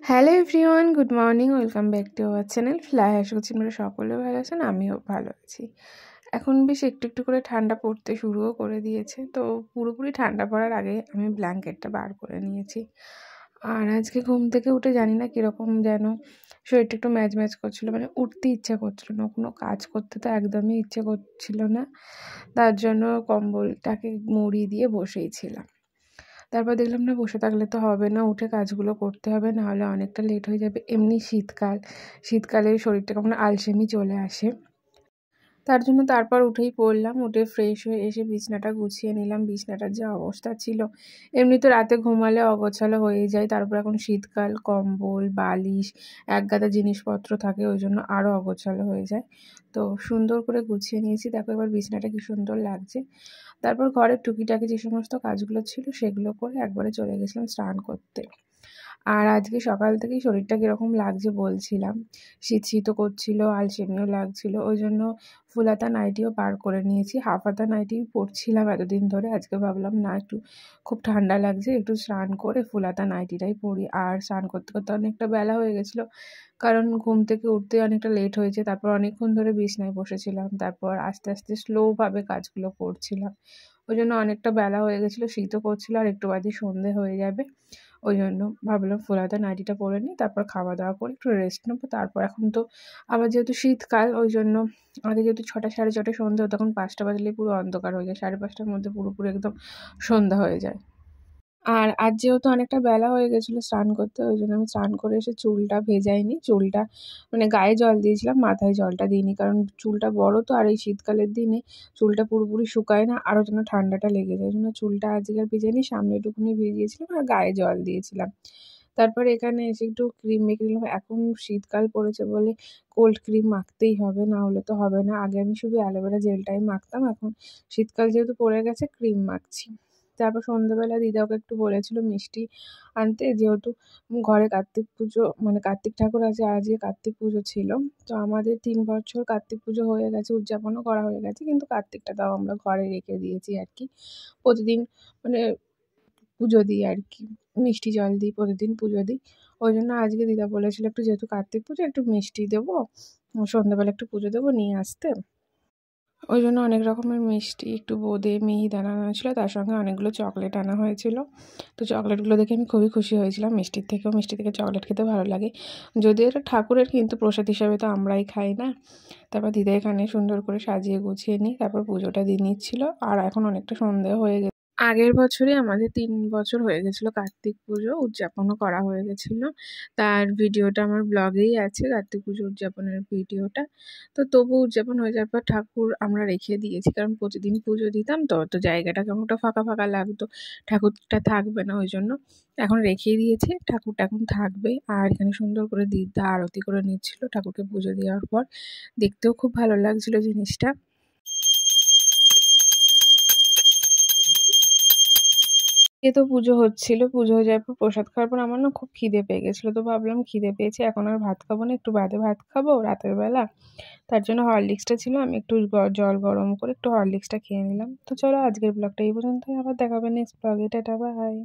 Hello everyone, good morning, welcome back to our channel Fly. আশা করছি আমরা সকলে ভালো আছেন, আমিও ভালো আছি। এখন বেশ একটু একটু করে ঠান্ডা পড়তে শুরুও করে দিয়েছে, তো পুরোপুরি ঠান্ডা পড়ার আগে আমি ব্ল্যাঙ্কেটটা বার করে নিয়েছি। আর আজকে ঘুম থেকে উঠে জানি না কীরকম যেন শরীরটা একটু ম্যাজ ম্যাজ করছিলো, মানে উঠতে ইচ্ছা করছিলো না, কোনো কাজ করতে তো একদমই ইচ্ছে করছিল না। তার জন্য কম্বলটাকে মুড়ি দিয়ে বসেই ছিলাম। তারপর দেখলাম না, বসে থাকলে তো হবে না, উঠে কাজগুলো করতে হবে, নাহলে অনেকটা লেট হয়ে যাবে। এমনি শীতকালে শরীরটা কেমন আলসেমি চলে আসে। তার জন্য তারপর উঠেই পড়লাম, উঠে ফ্রেশ হয়ে এসে বিছনাটা গুছিয়ে নিলাম। বিছনাটার যে অবস্থা ছিল, এমনি তো রাতে ঘুমালে অগোছালো হয়ে যায়, তারপর এখন শীতকাল, কম্বল, বালিশ, একগাদা জিনিসপত্র থাকে, ওই জন্য আরও অগোছালো হয়ে যায়। তো সুন্দর করে গুছিয়ে নিয়েছি, দেখো এবার বিছনাটা কি সুন্দর লাগছে। তারপর ঘরের টুকিটাকি যে সমস্ত কাজগুলো ছিল সেগুলো করে একবারে চলে গেছিলাম স্নান করতে। আর আজকে সকাল থেকেই শরীরটা কীরকম লাগছে বলছিলাম, শীতও করছিল, আলসেমিও লাগছিল, ওই জন্য ফুল হাতা নাইটিও বার করে নিয়েছি। হাফ হাতা নাইটি পরছিলাম এতদিন ধরে, আজকে ভাবলাম না, একটু খুব ঠান্ডা লাগছে, একটু স্নান করে ফুল হাতা নাইটিটাই পরি। আর স্নান করতে করতে অনেকটা বেলা হয়ে গেছিলো, কারণ ঘুম থেকে উঠতে অনেকটা লেট হয়েছে। তারপর অনেকক্ষণ ধরে বিছনায় বসেছিলাম, তারপর আস্তে আস্তে স্লোভাবে কাজগুলো করছিলাম, ওই জন্য অনেকটা বেলা হয়ে গেছিলো, শীতও করছিলো, আর একটু বাদে সন্ধে হয়ে যাবে। ওই জন্য ভাবলাম ফুল হাতা নাইটিটা পরে নিই, তারপর খাওয়া দাওয়া করে একটু রেস্ট নেবো। তারপর এখন তো আবার যেহেতু শীতকাল, ওই জন্য আমাদের যেহেতু 6টা সাড়ে 6টায় সন্ধ্যে হয়, তখন 5টা বাজলেই পুরো অন্ধকার হয়ে যায়, 5:30টার মধ্যে পুরোপুরি একদম সন্ধ্যা হয়ে যায়। আর আজ যেহেতু অনেকটা বেলা হয়ে গেছিলো স্নান করতে, ওই জন্য আমি স্নান করে এসে চুলটা ভেজাইনি, চুলটা মানে গায়ে জল দিয়েছিলাম, মাথায় জলটা দিইনি, কারণ চুলটা বড় তো, আর এই শীতকালের দিনে চুলটা পুরোপুরি শুকায় না, আরও যেন ঠান্ডাটা লেগে যায়, ওই জন্য চুলটা আজকে আর ভিজাইনি, সামনে একটুখানি ভিজিয়েছিলাম আর গায়ে জল দিয়েছিলাম। তারপরে এখানে এসে একটু ক্রিম মেখে নিলাম, এখন শীতকাল পড়েছে বলে কোল্ড ক্রিম মাখতেই হবে, না হলে তো হবে না। আগে আমি শুধু অ্যালোভেরা জেলটাই মাখতাম, এখন শীতকাল যেহেতু পড়ে গেছে ক্রিম মাখছি। তারপর সন্ধ্যেবেলা দিদাকে একটু বলেছিল মিষ্টি আনতে, যেহেতু ঘরে কার্তিক পুজো, মানে কার্তিক ঠাকুর আছে, আজকে কার্তিক পুজো ছিল। তো আমাদের 3 বছর কার্তিক পুজো হয়ে গেছে, উদযাপনও করা হয়ে গেছে, কিন্তু কার্তিকটা তাও আমরা ঘরে রেখে দিয়েছি আর কি। প্রতিদিন মানে পুজো দিই আর কি, মিষ্টি জল দিই, প্রতিদিন পুজো দিই। ওই জন্য আজকে দিদা বলেছিল একটু, যেহেতু কার্তিক পুজো, একটু মিষ্টি দেবো, সন্ধ্যাবেলা একটু পুজো দেবো, নিয়ে আসতে। ওই জন্য অনেক রকমের মিষ্টি, একটু বোঁদে, মিহিদানা আনা ছিল, তার সঙ্গে অনেকগুলো চকলেট আনা হয়েছিল। তো চকলেটগুলো দেখে আমি খুবই খুশি হয়েছিলাম, মিষ্টি থেকে চকলেট খেতে ভালো লাগে, যদিও এটা ঠাকুরের, কিন্তু প্রসাদ হিসাবে তো আমরাই খাই না। তারপর দিদা এখানে সুন্দর করে সাজিয়ে গুছিয়ে নিই, তারপর পুজোটা দিয়ে নিচ্ছিল। আর এখন অনেকটা সন্ধে হয়ে গেছে। আগের বছরই আমাদের 3 বছর হয়ে গেছিলো কার্তিক পুজো, উদযাপনও করা হয়ে গেছিলো। তার ভিডিওটা আমার ব্লগেই আছে, কার্তিক পুজো উদযাপনের ভিডিওটা। তো তবু উদযাপন হয়ে যাওয়ার পর ঠাকুর আমরা রেখে দিয়েছি, কারণ প্রতিদিন পুজো দিতাম তো, তো জায়গাটা কেমনটা ফাঁকা ফাঁকা লাগতো, ঠাকুরটা থাকবে না, ওই জন্য এখন রেখেই দিয়েছি। ঠাকুরটা এখন থাকবে। আর এখানে সুন্দর করে দিদা আরতি করে নিচ্ছিল ঠাকুরকে পুজো দেওয়ার পর, দেখতেও খুব ভালো লাগছিলো জিনিসটা। এ তো পুজো হচ্ছিল, পুজো হয়ে যাওয়ার পর প্রসাদ খাওয়ার পর আমার না খুব খিদে পেয়ে গেছিলো, তো ভাবলাম খিদে পেয়েছে, এখন আর ভাত খাবো না, একটু বাদে ভাত খাবো রাতের বেলা। তার জন্য হরলিক্সটা ছিল, আমি একটু জল গরম করে একটু হরলিক্সটা খেয়ে নিলাম। তো চলো আজকের ব্লগটা এই পর্যন্তই, আবার দেখা হবে নেক্সট ব্লগে, টাটা বাই।